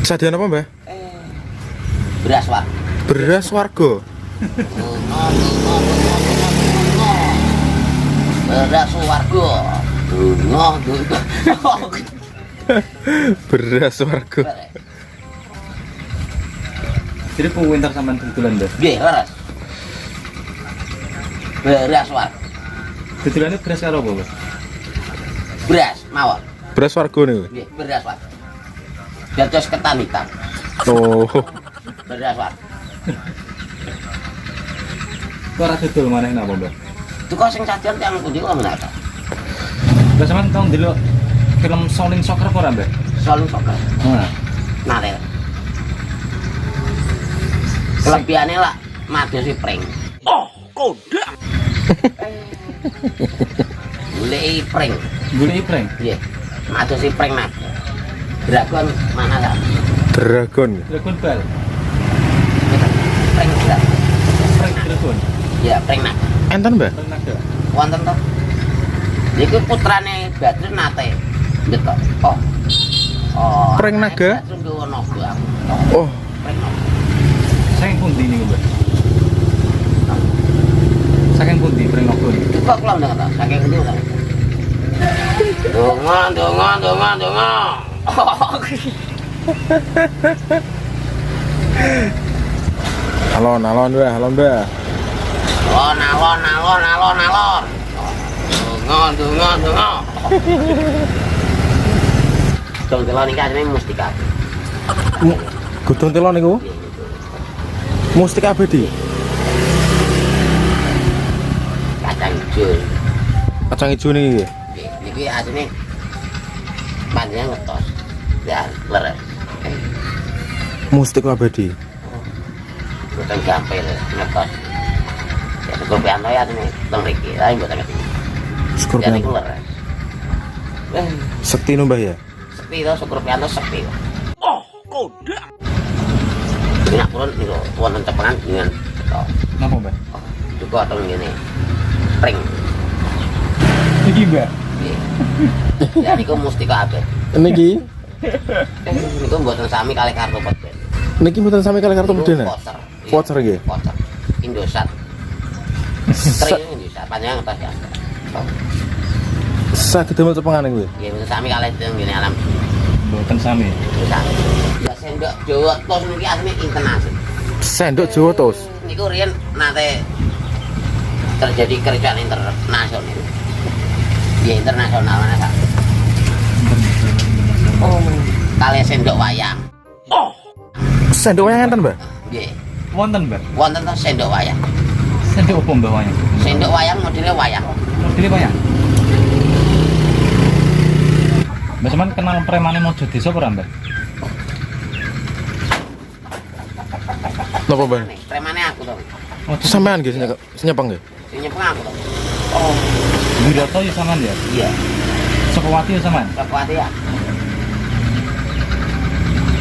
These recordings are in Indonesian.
Kesadian apa, Mbah? Beras warga. Beras warga. Beras warga. Beras warga. Jadi winter sampean tutulan Mbah. Nggih, leres. Beras warga. Tutulane beras karo apa, Mbah? Beras mawon. Beras warga nih. Nggih, beras warga. Dados ketan hitam. Oh. Beras warga. Kok ora dodol maneh napa, Mbah? Itu kok sing sajian yang pundi kok menata. Mbah sampean tau ndelok film Shaolin Soccer apa ora, Mbah? Selalu sokar. Nah, Narel. Kelebihannya lah madosi pring. Oh, kodam. Goleki pring. goleki prank. Nggih. Madosi pring nak. Dragon mana lah? Dragon. Dragon Ball. Pring dragon. Prank dragon. Ya, pring nak. Enten, Mbah? Prank naga. Wonten to? Niku putrane Badrun nate nyetok. Oh. Oh. Pring naga? Badrun nggawa naga. Oh, Pring naga. Saking pundi niku, Mbah? Saking pundi prank naga niku? Coba kula ndak ta, saking endi ta? Donga. alon, Mbah, alon, Mbah. Alon. Donga. Dong telon iki asline mustika. Gudung telo niku. Mustika abadi. Kacang hijau. Kacang ijo niki. Niki asline panjang ngetos. Ya, leres. Mustika abadi. Bukan gampil ngetos. Ya cukup piano ya ini teng mriki. Lah mboten ngerti. Syukur Ya piano. niku leres. Sekti no, Mbah ya. Sekti to syukur piano sekti. Oh, kodam. Ini nak purun niku wonten cepengan dengan to. Napa, Mbah? Oh, juga atau ngene. Pring. Iki, Mbah. Nggih. Ya niku mustika abet. Niki, Niku mboten sami kalih kartu peden. niki mboten sami kali kartu medena. Voucher. Voucher nggih. Voucher. Indosat. Tri Indosat panjang atas ya. Saged damel cepengan niku. Nggih mboten sami kalih ngene alam. Mboten sami. Indosat. Ya sendok Jawa tos niki asline internasional. Sendok Jawa tos. Niku riyen nate terjadi kerjaan internasional. Ya internasional mana Kak? Oh, kali sendok wayang. Oh, Sendok wayang enten, Mbah? nggih. Wonten, Mbah. Wonten to sendok wayang. Sendok apa, Mbah wayang? Sendok wayang modelnya wayang. Modele wayang. Mbah sampean kenal premane Mojo Desa apa ora, Mbah? Napa, Mbah? Nih, premane aku to. Mojo Sampean nggih senyepeng nggih. Sing nyepeng aku to. Oh, Wiroto ya sampean ya? iya. Sukawati ya sampean? Kekuati ya.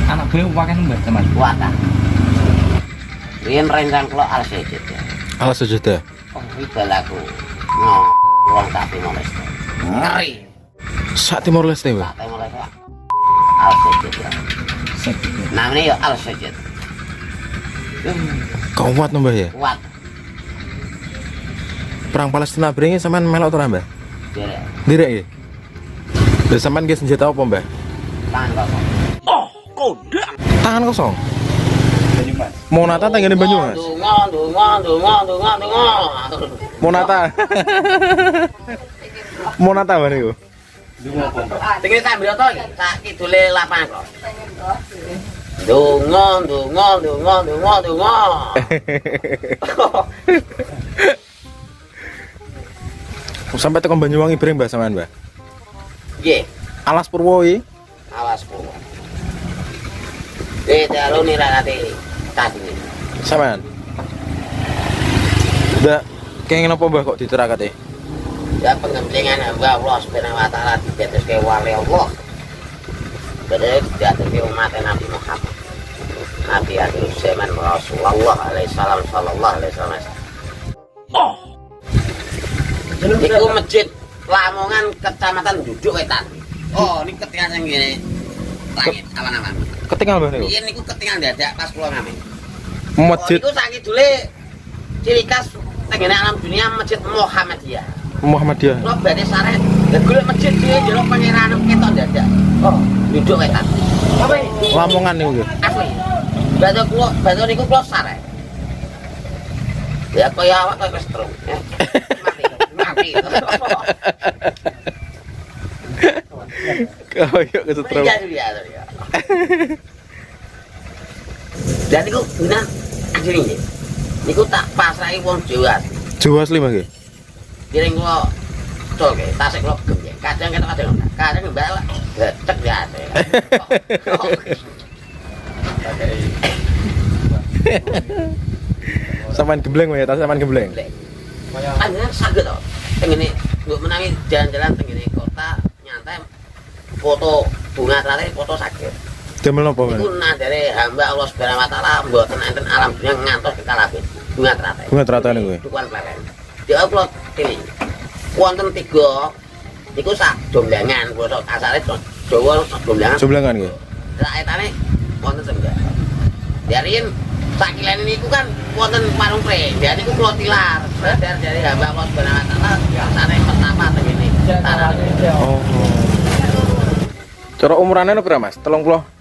Anak gue wakan Mbah sampean? Kuatan. Riyen rencang kula al sejid ya. Alas sajadah. Oh, iki balaku. No, wong tak Timor Leste. Ngeri. Sak Timor Leste, Mbah. Tak Timor Leste. Al sejid ya. Sakit. Namanya ya al sejid. Kuat no, Mbah ya. Kuat. Perang Palestina bringi sampean melok to ora, Mbah? Derek. Ndirek nggih. Lha sampean nggih senjata apa, Mbah? Tangan kosong. Oh, kodam. Tangan kosong. Banyumas. Monata tanggane Banyumas. Donga. Monata. Monata bare iku. Tinggal tak ambil to iki. Tak kidule lapangan kok. Donga. Sampai tekan Banyuwangi bring, Mbah sampean, Mbah. Nggih, Alas Purwo iki. awas po. Dalu nirakati tadi. Sampean. Ndak kenging apa, Mbah kok diterakate? Ya pengembangan hamba Allah subhanahu wa ta'ala didadoske wali Allah. Bener didadoske umat Nabi Muhammad. Nabi akhir zaman Rasulullah alaihi salam sallallahu alaihi wasallam. Oh. Iku masjid Lamongan Kecamatan Duduk Wetan. Oh, ini ketika sing ngene. langit awan-awan. Ketinggal Mbah niku. Biyen niku ketinggal dadak pas kula ngamen. Masjid Niku sakit dule ciri khas tenggene alam dunia Masjid Muhammadiyah. Muhammadiyah. Kula badhe sareh, lha golek masjid dhewe njaluk pangeran ketok dadak. Oh, duduk wetan. Apa iki? Lamongan niku nggih. Asli. Batu niku kula sareh. Ya kaya awak kaya kestrung. Mati. Kayak kesetrum. Iya. Dan niku guna asli nggih. Niku tak pasrahi wong Jawa. Jawa asli Mbah nggih. Kiring kula cok nggih, tasik kula gem nggih. Kadang mbak cek ya. Sampean gembleng Mbah ya, tas sampean gembleng. Anjir saged to. Tengene mbok menawi jalan-jalan tengene kota nyantai foto bunga terakhir foto saged. Damel napa Iku men? dari hamba Allah Subhanahu wa taala mboten enten alam dunia ngantos kekalapin. Bunga terakhir. Bunga teratai niku. Dukuan pleren. Ya kula ini. Wonten 3 niku sak domblangan, kula asale Jawa sak domblangan. Jumlangan nggih. Rakyatane wonten setunggal. Darin sakilen niku kan wonten warung pre. Dia niku kula tilar. Dari hamba Allah Subhanahu wa taala biasane pertama tengene. Oh. Cara umurane berapa Mas? 30.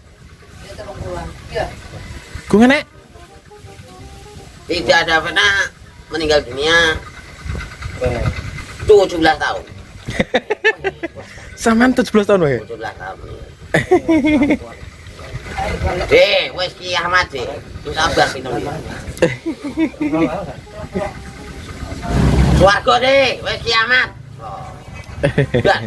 Gue nek Tidak ada pernah meninggal dunia 17 tahun. sampean 17 tahun wae. 17 tahun. Wes kiamat deh. Wis sabar sinten. Swarga deh, wes kiamat. Oh. Dah.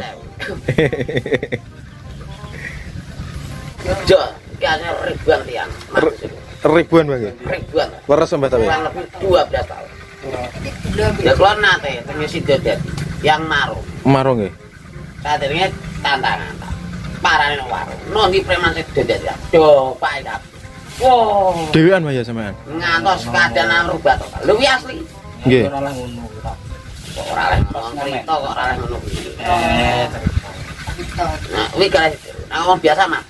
Jo, kayaknya ribuan tiang. Ribuan Mbah nggih. Ribuan. Leres Mbah tapi. Kurang lebih 12 tahun. Ya kalau nate, tengisi dodet yang maru. Maro nggih. Saat ini tantangan. Parane nang warung. Nongi preman sing dodet ya. Do, Pak Idap. Wow. Dewean Mbah ya sampean. Ngantos keadaan nang rubah total. Lho kuwi asli. Nggih. Ora oleh ngono cerita kok ora oleh ngono. Nah, kuwi kare wong biasa mah.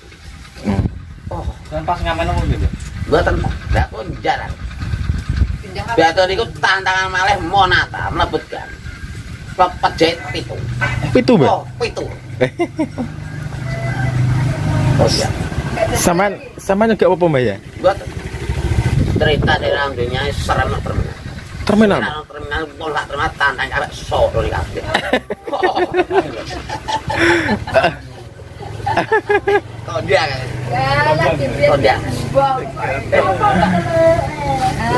Oh, Dan pas ngamen ngono gitu. mboten. Lah kok jarang. Beato niku tantangan malih monata mlebetkan. Pepejit 7. Pitu Mbah. Oh, 7. Oh iya. Sampean juga apa Mbah ya? Mboten. Cerita dari alam dunia serem terminal. Terminal. Terminal polak terminal tantang arek sodo iki kabeh. Kok dia kan? Kok dia?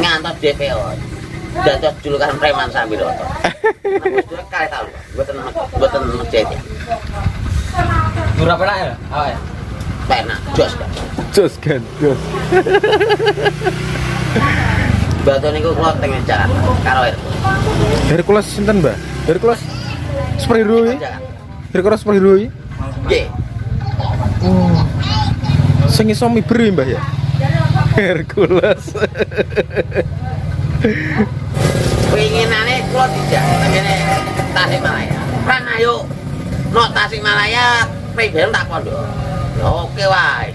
Ngantos DPO. Dados julukan preman sambil otot. Wis kali tahun. Mboten masjid. Berapa lah ya? Awak. Penak jos. Jos kan, jos. Batu niku kula teng Jakarta karo Hercules sinten Mbah? Hercules superhero iki? Jakarta. Hercules superhero iki? Nggih. Oh. Sing iso miber ya, Mbah ya? Hercules. Pengenane kula dijak tengene Tasikmalaya. Kan ayo no Tasikmalaya pribadi tak kondo. Ya oke wae.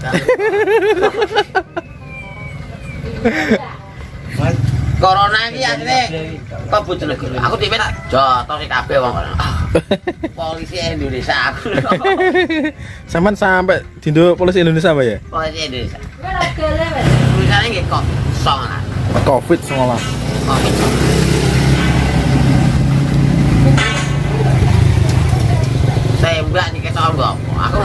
Corona iki asline kebut negara. Aku dhewe tak jotos iki kabeh wong kono. Polisi Indonesia aku. Sampean sampai dindo polisi Indonesia Mbah ya? Polisi Indonesia. Tulisannya nggih kok songan. Covid-19. Covid. Saya mbak nih ketok mbak. Aku.